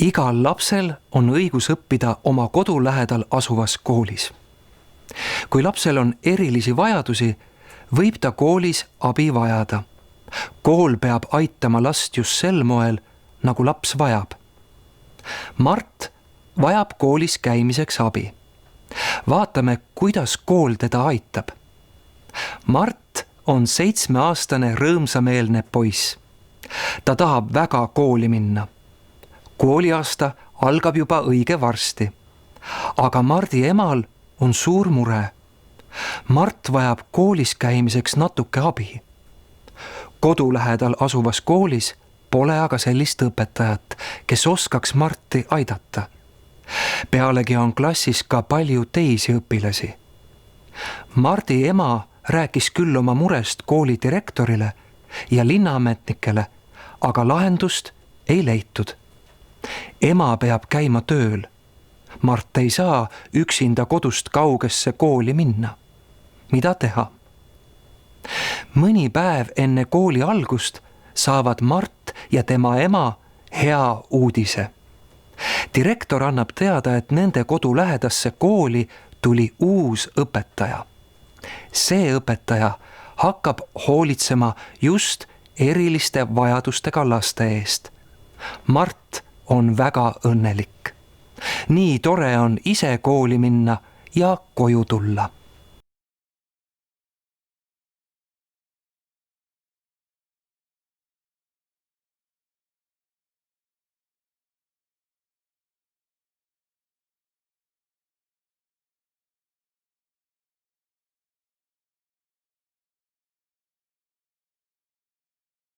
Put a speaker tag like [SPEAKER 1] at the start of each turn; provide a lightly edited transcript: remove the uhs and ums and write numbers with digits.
[SPEAKER 1] Igal lapsel on õigus õppida oma kodu lähedal asuvas koolis. Kui lapsel on erilisi vajadusi, võib ta koolis abi vajada. Kool peab aitama last just sel moel, nagu laps vajab. Mart vajab koolis käimiseks abi. Vaatame, kuidas kool teda aitab. Mart on 7-aastane rõõmsameelne poiss. Ta tahab väga kooli minna. Kooliaasta algab juba õige varsti. Aga Mardi emal on suur mure. Mart vajab koolis käimiseks natuke abi. Kodu lähedal asuvas koolis pole aga sellist õpetajat, kes oskaks Marti aidata. Pealegi on klassis ka palju teisi õpilasi. Mardi ema rääkis küll oma murest kooli direktorile ja linnaametnikele, aga lahendust ei leitud. Ema peab käima tööl. Mart ei saa üksinda kodust kaugesse kooli minna. Mida teha? Mõni päev enne kooli algust saavad Mart ja tema ema hea uudise. Direktor annab teada, et nende kodu lähedasse kooli tuli uus õpetaja. See õpetaja hakkab hoolitsema just eriliste vajadustega laste eest. Mart on väga õnnelik. Nii tore on ise kooli minna ja koju tulla.